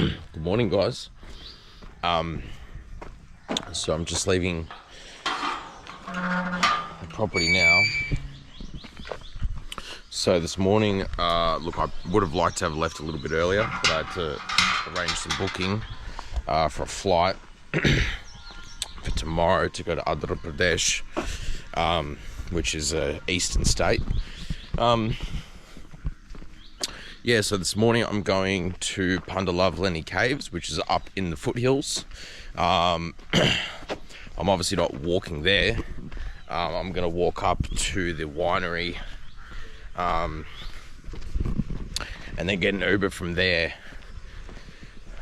Good morning, guys. So I'm just leaving the property now. So this morning, look, I would have liked to have left a little bit earlier, but I had to arrange some booking for a flight for tomorrow to go to Andhra Pradesh, which is a eastern state. Yeah, so this morning I'm going to Pandav Lens Caves, which is up in the foothills. I'm obviously not walking there. I'm going to walk up to the winery and then get an Uber from there.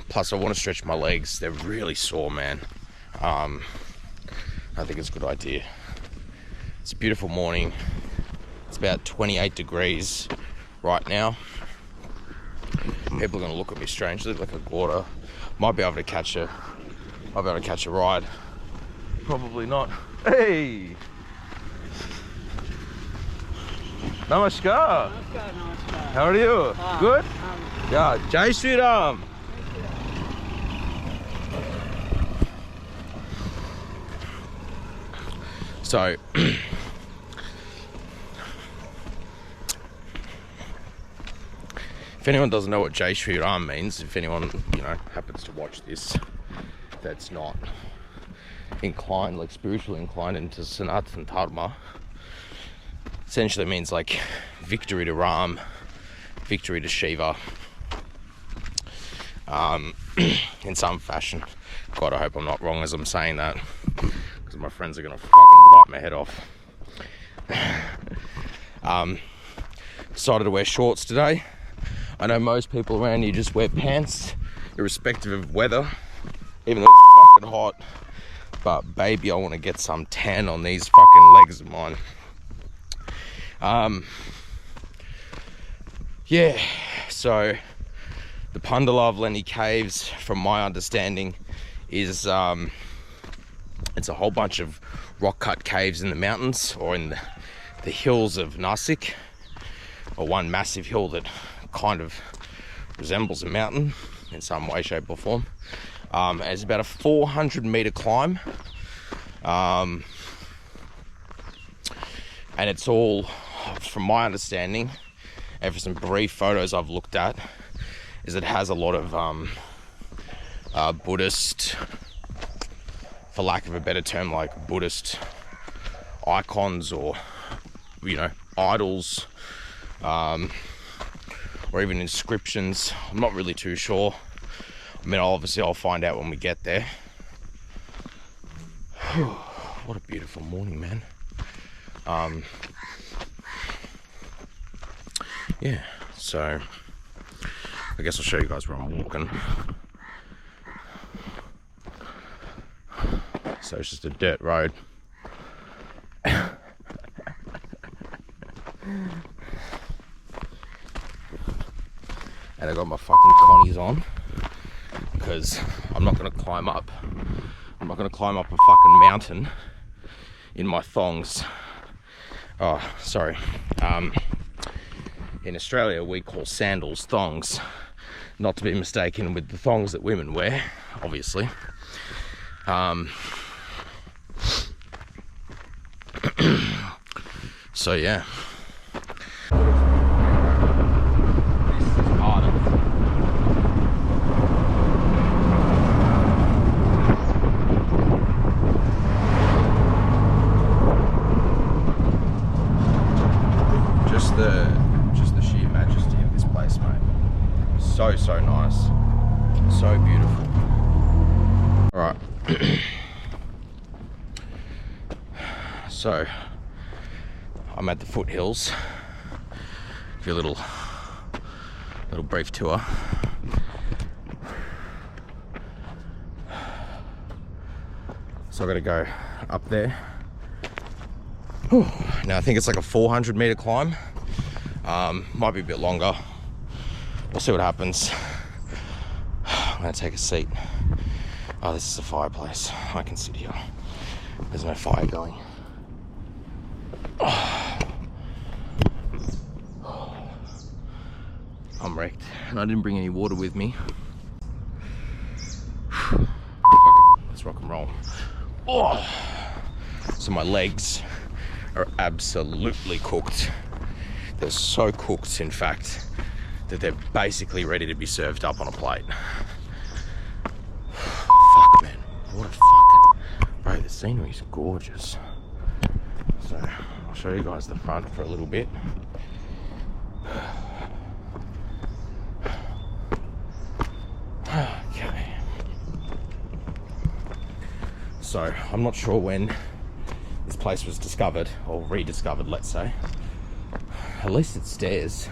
Plus I want to stretch my legs. They're really sore, man. I think it's a good idea. It's a beautiful morning. It's about 28 degrees right now. People are going to look at me strangely like a gorda. Might be able to catch a ride. Probably not. Hey! Namaskar. Namaskar. How are you? Good? Yeah. Jai Shree Ram. So, if anyone doesn't know what Jai Shree Ram means, if anyone, happens to watch this, that's not inclined, like spiritually inclined into Sanatan Dharma, essentially means like victory to Ram, victory to Shiva, in some fashion. God, I hope I'm not wrong as I'm saying that, because my friends are gonna fucking bite my head off. Decided to wear shorts today. I know most people around here just wear pants, irrespective of weather, even though it's fucking hot. But baby, I want to get some tan on these fucking legs of mine. Yeah, so the Pandav Lens Caves, from my understanding, is it's a whole bunch of rock-cut caves in the mountains or in the hills of Nashik, or one massive hill that kind of resembles a mountain in some way, shape or form. It's about a 400-meter climb, and it's all, from my understanding, and for some brief photos I've looked at, is it has a lot of Buddhist, for lack of a better term, like Buddhist icons or idols, or even inscriptions. I'm not really too sure. I mean, I'll find out when we get there. What a beautiful morning, man. Yeah, so I guess I'll show you guys where I'm walking. So it's just a dirt road. And I got my fucking connies on, because I'm not going to climb up a fucking mountain in my thongs. Oh, sorry. In Australia we call sandals thongs, not to be mistaken with the thongs that women wear, obviously. So yeah. Just the sheer majesty of this place, mate. So nice, so beautiful. All right. So I'm at the foothills. Give you a little brief tour. So I got to go up there. Whew. Now I think it's like a 400-meter climb. Might be a bit longer. We'll see what happens. I'm gonna take a seat. Oh, this is a fireplace. I can sit here. There's no fire going. I'm wrecked, and I didn't bring any water with me. let's rock and roll. Oh, so my legs are absolutely cooked. They're so cooked, in fact, that they're basically ready to be served up on a plate. Fuck, man, what a fucking... Bro, the scenery's gorgeous. So, I'll show you guys the front for a little bit. Okay. So, I'm not sure when this place was discovered, or rediscovered, let's say. At least it's stairs.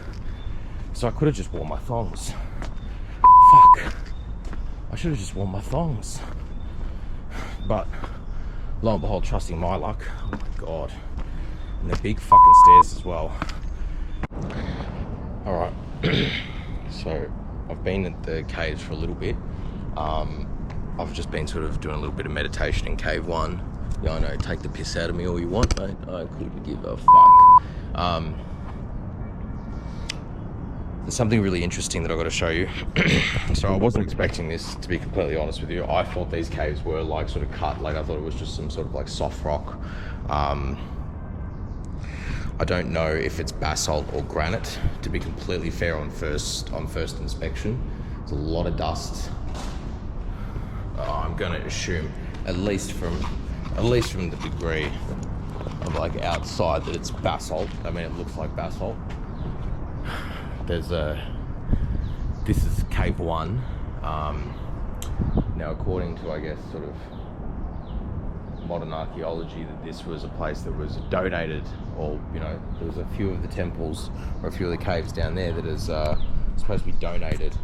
So I could have just worn my thongs. Fuck. I should have just worn my thongs. But, lo and behold, trusting my luck. Oh my god. And they're big fucking stairs as well. Alright. So, I've been at the caves for a little bit. I've just been sort of doing a little bit of meditation in cave 1. Yeah, I know, take the piss out of me all you want, mate. I couldn't give a fuck. There's something really interesting that I've got to show you. So I wasn't expecting this, to be completely honest with you. I thought these caves were like sort of cut, like I thought it was just some sort of like soft rock. I don't know if it's basalt or granite, to be completely fair on first inspection. There's a lot of dust. I'm going to assume, at least from the degree of like outside, that it's basalt. I mean, it looks like basalt. This is cave 1. Now, according to, I guess, sort of modern archaeology, that this was a place that was donated, or, you know, there was a few of the temples or a few of the caves down there that is supposed to be donated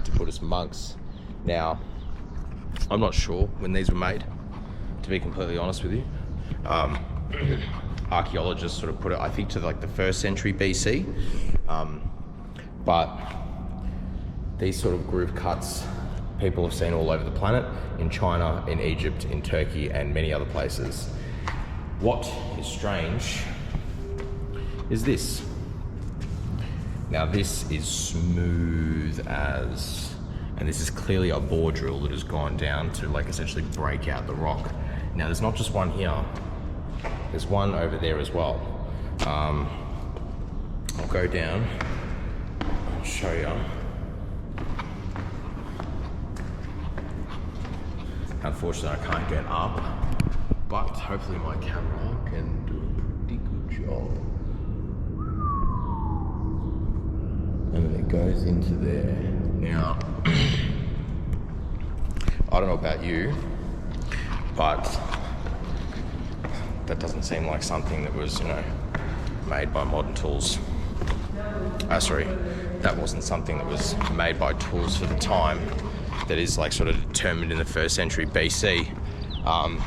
to Buddhist monks. Now, I'm not sure when these were made, to be completely honest with you. Archaeologists sort of put it, I think, to like the 1st century BC. But these sort of groove cuts people have seen all over the planet, in China, in Egypt, in Turkey, and many other places. What is strange is this. Now this is smooth as, and this is clearly a bore drill that has gone down to like essentially break out the rock. Now there's not just one here, there's one over there as well. I'll go down, I'll show you. Unfortunately, I can't get up, but hopefully my camera can do a pretty good job. And then it goes into there. Now, I don't know about you, but that doesn't seem like something that was, you know, made by modern tools. Sorry, that wasn't something that was made by tools for the time. That is like sort of determined in the 1st century BC. I'm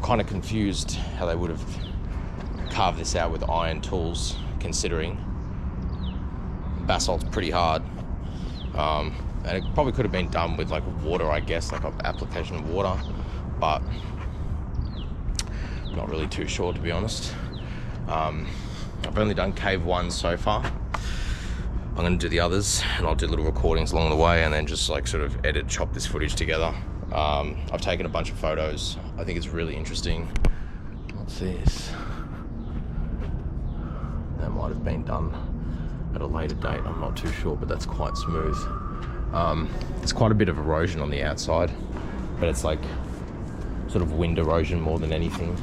kind of confused how they would have carved this out with iron tools, considering basalt's pretty hard. And it probably could have been done with like water, I guess, like an application of water, but I'm not really too sure, to be honest. I've only done cave 1 so far. I'm going to do the others, and I'll do little recordings along the way, and then just like sort of chop this footage together. I've taken a bunch of photos. I think it's really interesting. What's this? That might have been done at a later date, I'm not too sure, but that's quite smooth. It's quite a bit of erosion on the outside, but it's like sort of wind erosion more than anything.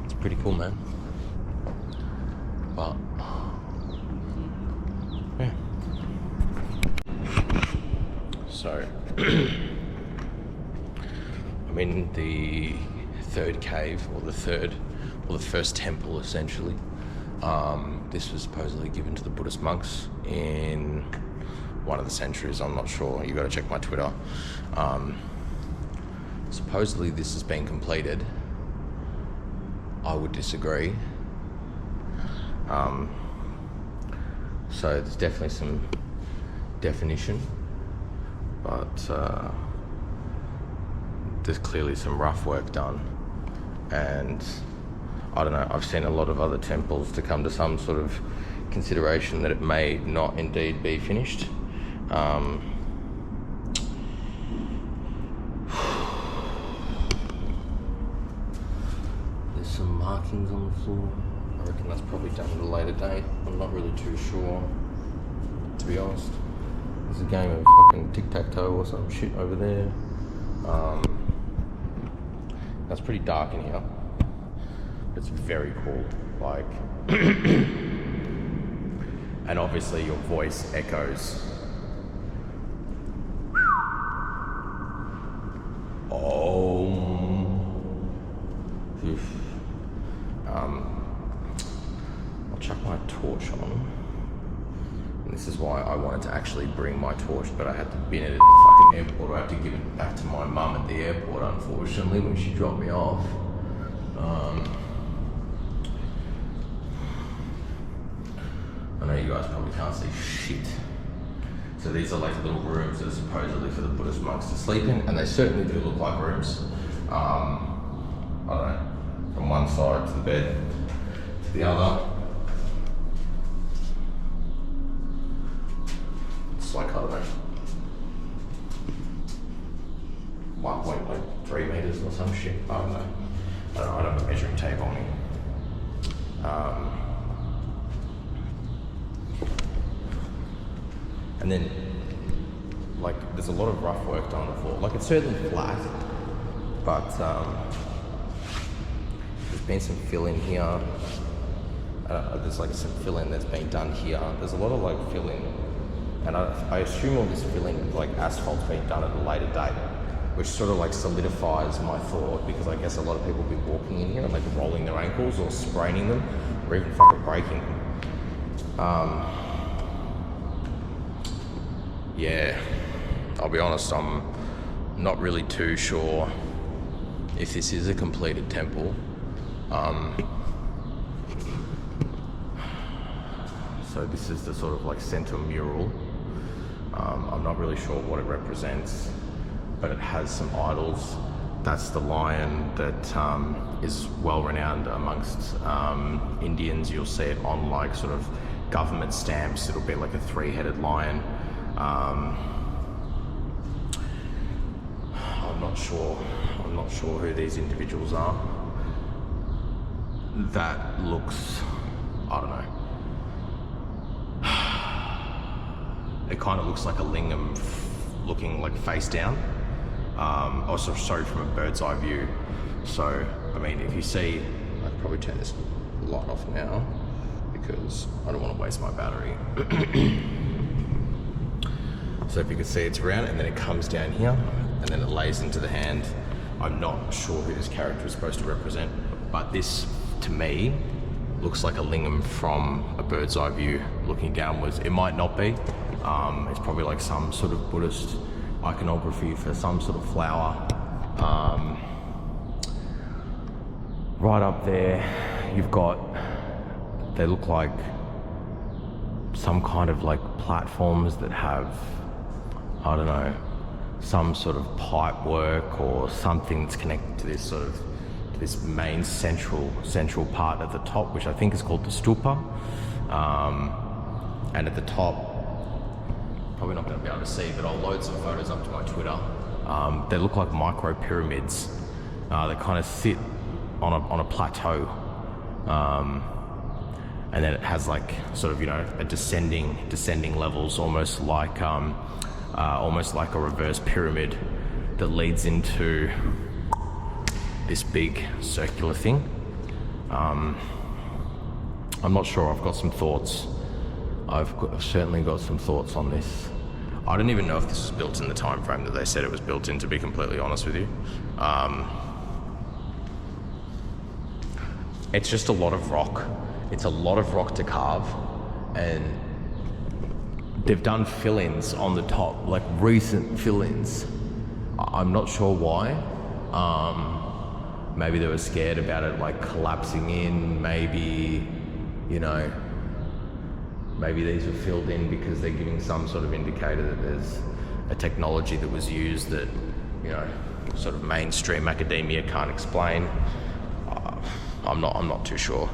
It's pretty cool, man. But yeah. So I'm in the 3rd cave, or the first temple, essentially. This was supposedly given to the Buddhist monks in one of the centuries, I'm not sure. You got to check my Twitter. Supposedly this has been completed. I would disagree. So there's definitely some definition, but there's clearly some rough work done, and I don't know, I've seen a lot of other temples to come to some sort of consideration that it may not indeed be finished. There's some markings on the floor. I reckon that's probably done at a later date. I'm not really too sure, to be honest. There's a game of fucking tic-tac-toe or some shit over there. That's pretty dark in here. It's very cool. Like, and obviously your voice echoes. I'll chuck my torch on. And this is why I wanted to actually bring my torch, but I had to bin it at the fucking airport. I had to give it back to my mum at the airport, unfortunately, when she dropped me off. I know you guys probably can't see shit. So these are like little rooms that are supposedly for the Buddhist monks to sleep in, and they certainly do look like rooms. I don't know, from one side to the bed to the other. It's like, I don't know, 1.3 meters or some shit. I don't know. I don't have a measuring tape on me. And then, like, there's a lot of rough work done on the floor. Like, it's certainly flat, but there's been some fill-in here. There's like some fill-in that's been done here. There's a lot of like fill-in, and I assume all this fill-in, like asphalt's been done at a later date, which sort of like solidifies my thought, because I guess a lot of people will be walking in here and like rolling their ankles or spraining them, or even fucking breaking them. Yeah, I'll be honest, I'm not really too sure if this is a completed temple. So this is the sort of like center mural. I'm not really sure what it represents, but it has some idols. That's the lion that is well renowned amongst Indians. You'll see it on like sort of government stamps. It'll be like a three-headed lion. I'm not sure who these individuals are. That looks, I don't know. It kind of looks like a lingam looking like face down. Also, sorry, from a bird's eye view. So, I mean, if you see, I could probably turn this light off now because I don't want to waste my battery. So if you can see, it's round and then it comes down here and then it lays into the hand. I'm not sure who this character is supposed to represent, but this, to me, looks like a lingam from a bird's eye view looking downwards. It might not be. It's probably like some sort of Buddhist iconography for some sort of flower. Right up there, you've got, they look like some kind of like platforms that have, I don't know, some sort of pipe work or something that's connected to this sort of, to this main central part at the top, which I think is called the stupa. And at the top, probably not going to be able to see, but I'll load some photos up to my Twitter. They look like micro pyramids. They kind of sit on a plateau, and then it has like sort of, you know, a descending levels, almost like a reverse pyramid that leads into this big circular thing. I'm not sure. I've got some thoughts. I've certainly got some thoughts on this. I don't even know if this was built in the time frame that they said it was built in, to be completely honest with you. It's just a lot of rock. It's a lot of rock to carve, and they've done fill-ins on the top, like recent fill-ins. I'm not sure why. Maybe they were scared about it like collapsing in, maybe, you know, maybe these were filled in because they're giving some sort of indicator that there's a technology that was used that, you know, sort of mainstream academia can't explain. I'm not too sure.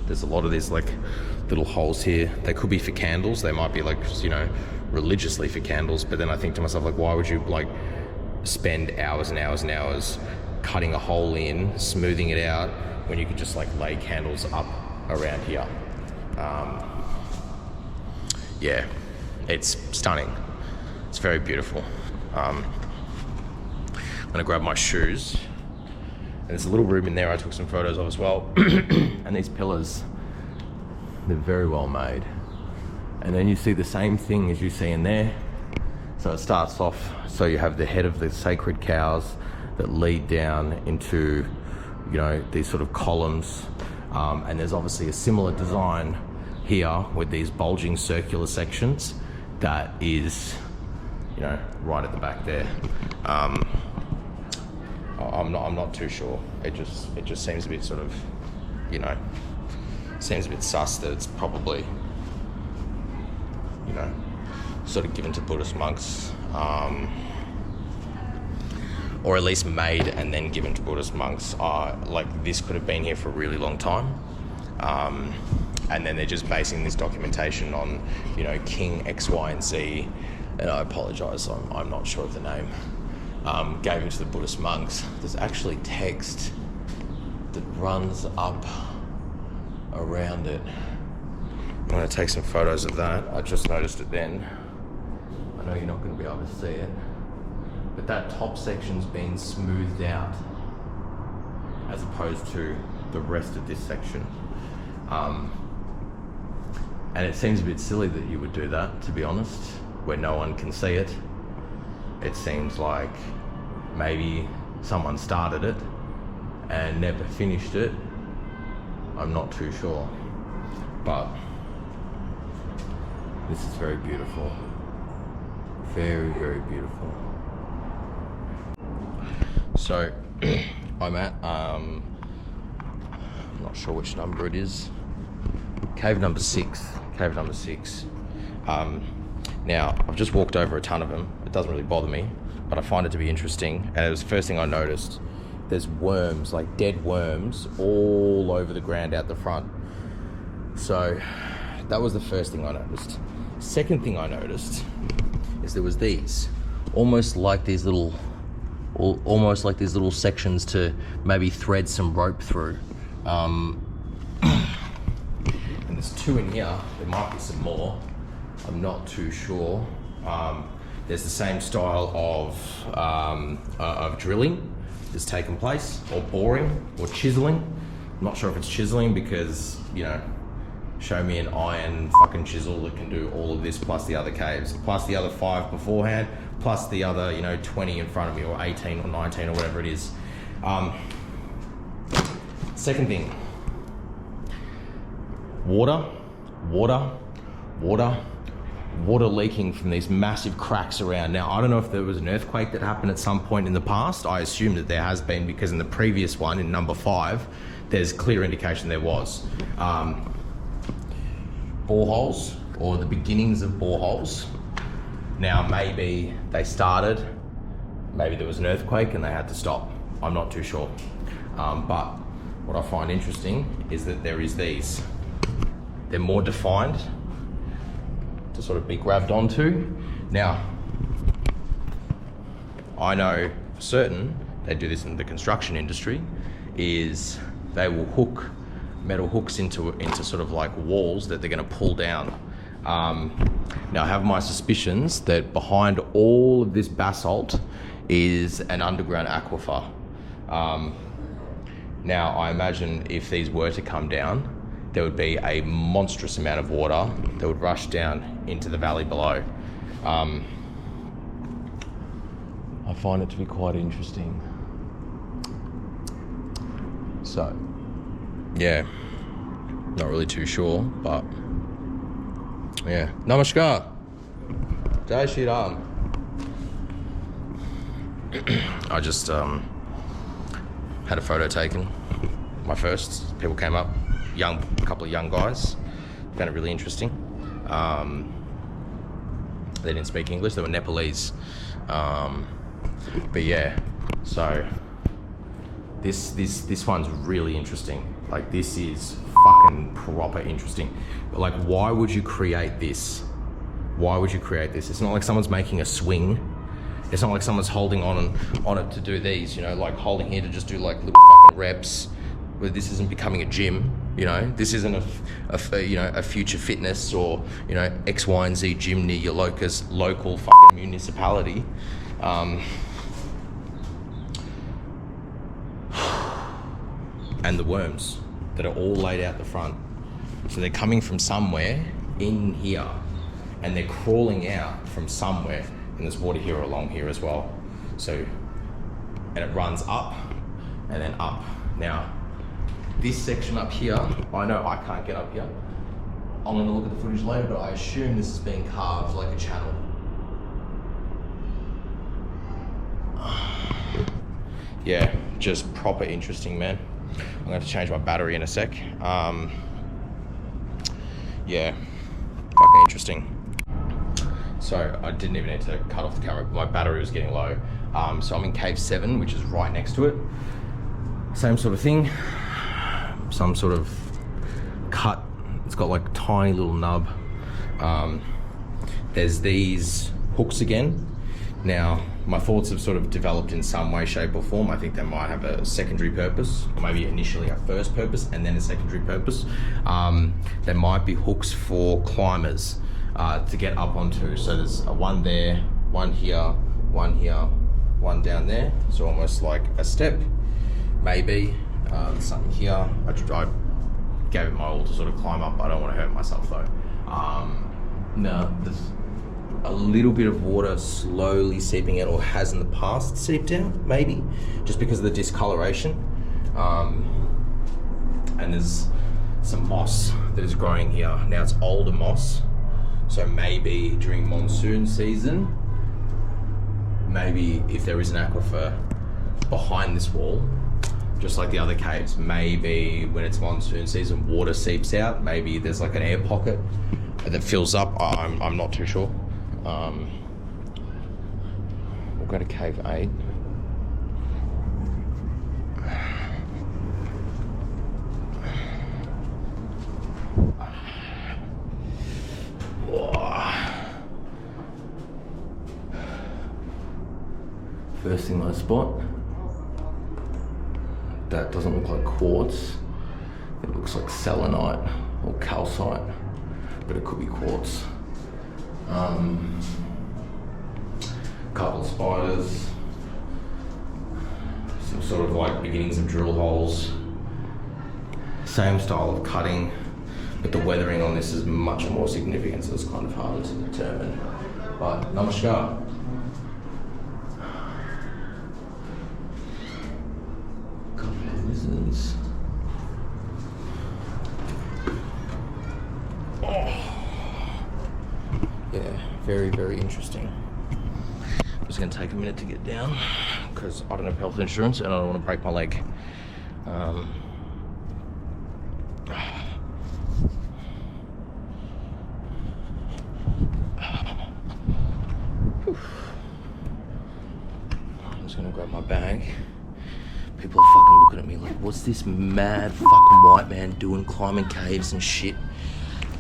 There's a lot of these like little holes here. They could be for candles. They might be like, you know, religiously for candles. But then I think to myself, like, why would you like spend hours and hours and hours cutting a hole in, smoothing it out, when you could just like lay candles up around here? Yeah, it's stunning. It's very beautiful. I'm gonna grab my shoes. And there's a little room in there I took some photos of as well. And these pillars, they're very well made. And then you see the same thing as you see in there. So it starts off, so you have the head of the sacred cows that lead down into, you know, these sort of columns. And there's obviously a similar design here with these bulging circular sections that is, you know, right at the back there. I'm not too sure. It just seems a bit sort of, you know, seems a bit sus that it's probably, you know, sort of given to Buddhist monks, or at least made and then given to Buddhist monks. Like this could have been here for a really long time, and then they're just basing this documentation on, you know, King X, Y, and Z. And I apologise, I'm not sure of the name. Gave it to the Buddhist monks. There's actually text that runs up around it. I'm going to take some photos of that. I just noticed it then. I know you're not going to be able to see it, but that top section's been smoothed out as opposed to the rest of this section. And it seems a bit silly that you would do that, to be honest, where no one can see it. It seems like maybe someone started it and never finished it. I'm not too sure, but this is very beautiful. Very, very beautiful. So I'm at, I'm not sure which number it is. Cave number 6. Now, I've just walked over a ton of them. It doesn't really bother me, but I find it to be interesting. And it was the first thing I noticed. There's worms, like dead worms, all over the ground out the front. So that was the first thing I noticed. Second thing I noticed is there was these, almost like these little sections to maybe thread some rope through. And there's 2 in here. There might be some more. I'm not too sure. There's the same style of drilling that's taken place, or boring, or chiseling. I'm not sure if it's chiseling because, you know, show me an iron fucking chisel that can do all of this plus the other caves, plus the other 5 beforehand, plus the other, you know, 20 in front of me, or 18 or 19 or whatever it is. Second thing, water leaking from these massive cracks around. Now, I don't know if there was an earthquake that happened at some point in the past. I assume that there has been, because in the previous one, in number 5, there's clear indication there was. Boreholes, or the beginnings of boreholes. Now, maybe they started, maybe there was an earthquake and they had to stop. I'm not too sure. But what I find interesting is that there is these. They're more defined to sort of be grabbed onto. Now, I know for certain, they do this in the construction industry, is they will hook metal hooks into sort of like walls that they're going to pull down. Now, I have my suspicions that behind all of this basalt is an underground aquifer. Now, I imagine if these were to come down, there would be a monstrous amount of water that would rush down into the valley below. I find it to be quite interesting. So, yeah, not really too sure, but yeah. Namaskar. Jai Shri Ram. I just had a photo taken, my first. People came up, a couple of young guys, found it really interesting. They didn't speak English, they were Nepalese. But yeah, so this one's really interesting. Like, this is fucking proper interesting. But like, why would you create this? Why would you create this? It's not like someone's making a swing. It's not like someone's holding on it to do these, you know, like holding here to just do like little fucking reps. Where this isn't becoming a gym, you know. This isn't a future fitness or, you know, X, Y, and Z gym near your local fucking municipality. And the worms that are all laid out the front. So they're coming from somewhere in here and they're crawling out from somewhere, and there's water here along here as well. So, and it runs up and then up. Now, this section up here, I know I can't get up here. I'm gonna look at the footage later, but I assume this is being carved like a channel. Yeah, just proper interesting, man. I'm gonna have to change my battery in a sec. Yeah, fucking interesting. So I didn't even need to cut off the camera, but my battery was getting low. So I'm in cave 7, which is right next to it. Same sort of thing. Some sort of cut. It's got like tiny little nub. There's these hooks again. Now, my thoughts have sort of developed in some way, shape or form. I think they might have a secondary purpose, maybe initially a first purpose and then a secondary purpose. There might be hooks for climbers to get up onto. So there's one there, one here, one down there. So almost like a step, maybe. There's something here. I gave it my all to sort of climb up. I don't want to hurt myself though. No, there's a little bit of water slowly seeping out, or has in the past seeped out, maybe, just because of the discoloration. And there's some moss that is growing here. Now it's older moss, so maybe during monsoon season, maybe if there is an aquifer behind this wall, just like the other caves, maybe when it's monsoon season, water seeps out. Maybe there's like an air pocket that fills up. I'm not too sure. We'll go to cave 8. First thing I spot, that doesn't look like quartz. It looks like selenite or calcite, but it could be quartz. Couple of spiders, some sort of like beginnings of drill holes. Same style of cutting, but the weathering on this is much more significant, so it's kind of harder to determine. But namaskar. Yeah, very, very interesting. It's going to take a minute to get down because I don't have health insurance and I don't want to break my leg. I'm just going to grab my bag. People are fucking looking at me like, what's this mad fucking white man doing climbing caves and shit?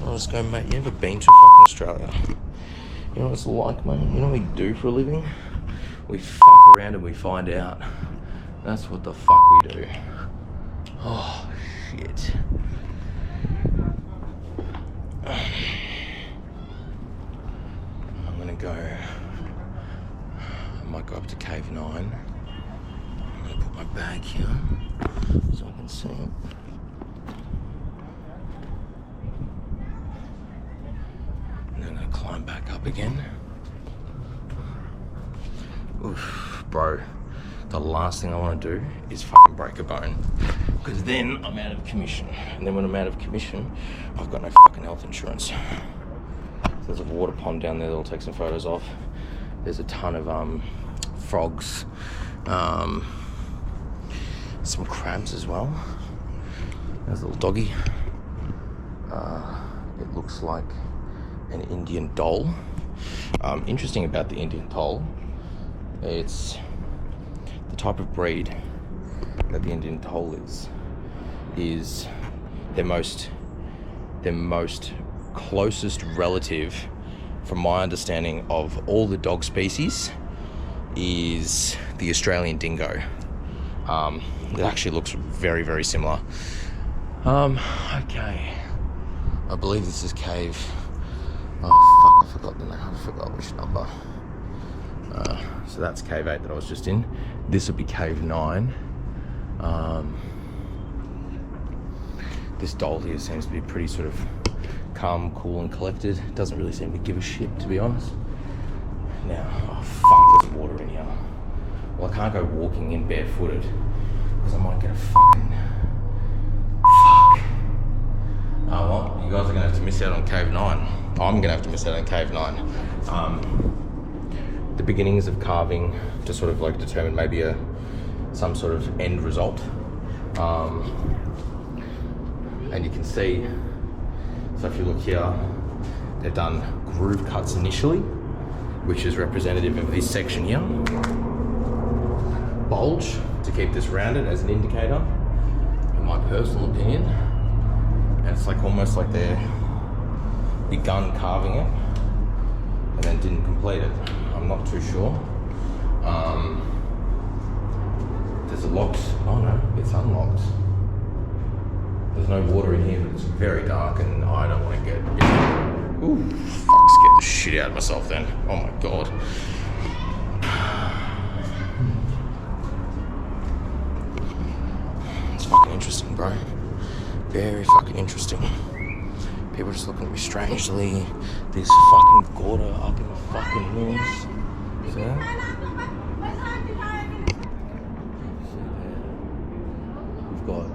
I was going, mate, you ever been to fucking Australia? You know what it's like, mate? You know what we do for a living? We fuck around and we find out. That's what the fuck we do. Oh, shit. I'm gonna go, I might go up to cave 9. I'm gonna put my bag here so I can see it. Climb back up again. Oof, bro. The last thing I want to do is fucking break a bone, because then I'm out of commission. And then when I'm out of commission, I've got no fucking health insurance. So there's a water pond down there that I'll take some photos of. There's a ton of frogs, some crabs as well. There's a little doggy. It looks like an Indian dhole. Interesting about the Indian dhole, it's the type of breed that the Indian dhole is their most closest relative, from my understanding, of all the dog species is the Australian dingo. It actually looks very, very similar. Okay. I believe this is cave. Oh fuck, I forgot the name. I forgot which number. So that's cave 8 that I was just in. This would be cave 9. This doll here seems to be pretty sort of calm, cool and collected. Doesn't really seem to give a shit, to be honest. Now, oh fuck, there's water in here. Well, I can't go walking in barefooted because I might get a fucking... Fuck. Oh well, you guys are gonna have to miss out on cave 9. I'm gonna have to miss out on cave 9. The beginnings of carving to sort of like determine maybe some sort of end result. And you can see, so if you look here, they've done groove cuts initially, which is representative of this section here. Bulge to keep this rounded as an indicator, in my personal opinion. And it's like almost like they begun carving it and then didn't complete it. I'm not too sure. There's a lock. Oh no, it's unlocked. There's no water in here, but it's very dark and I don't want to get... Ooh, fuck, scared the shit out of myself then. Oh my god. It's fucking interesting, bro. Very fucking interesting. People just looking at me strangely. There's fucking water up in the fucking hills. See that? We've got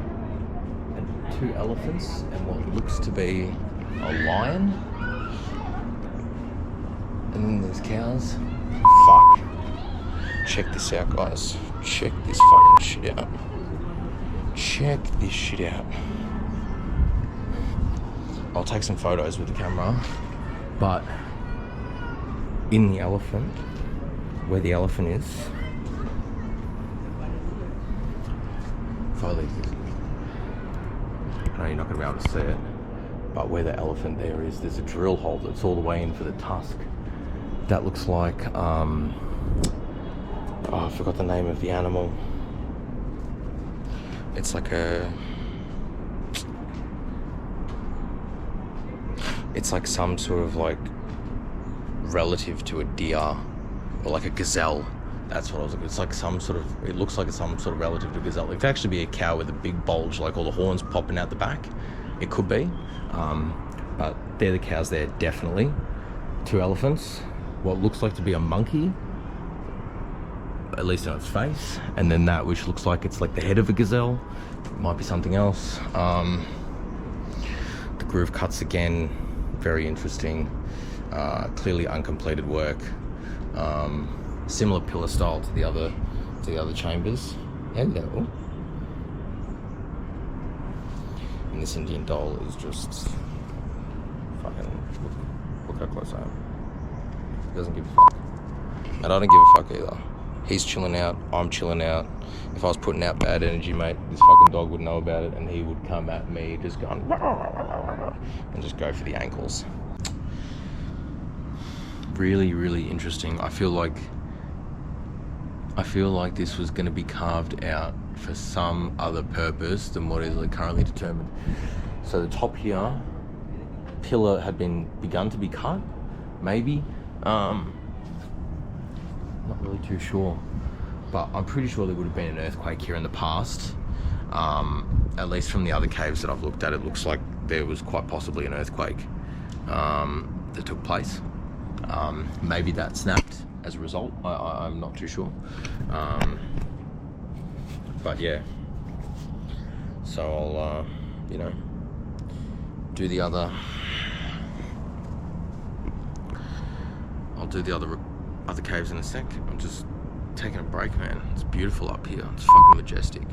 2 elephants and what looks to be a lion. And then there's cows. Fuck. Check this out, guys. Check this fucking shit out. Check this shit out. I'll take some photos with the camera, but in the elephant, where the elephant is, I know you're not going to be able to see it, but where the elephant there is, there's a drill hole that's all the way in for the tusk. That looks like, oh, I forgot the name of the animal. It's like it's like some sort of like relative to a deer, or like a gazelle. That's what I was looking. It's like some sort of, it looks like it's some sort of relative to a gazelle. It could actually be a cow with a big bulge, like all the horns popping out the back. It could be, but they're the cows there, definitely. 2 elephants, what looks like to be a monkey, at least on its face, and then that which looks like it's like the head of a gazelle. It might be something else. The groove cuts again, very interesting. Clearly uncompleted work. Similar pillar style to the other chambers. Hello. And this Indian doll is just fucking, look how close I am. He doesn't give a fuck. And I don't give a fuck either. He's chilling out, I'm chilling out. If I was putting out bad energy, mate, this fucking dog would know about it and he would come at me just going and just go for the ankles. Really, really interesting. I feel like this was going to be carved out for some other purpose than what is currently determined. So the top here, pillar had begun to be cut, maybe. Not really too sure, but I'm pretty sure there would have been an earthquake here in the past. At least from the other caves that I've looked at, it looks like there was quite possibly an earthquake that took place. Maybe that snapped as a result. I'm not too sure. But yeah, so I'll you know, do the other caves in a sec. I'm just taking a break, man. It's beautiful up here. It's fucking majestic.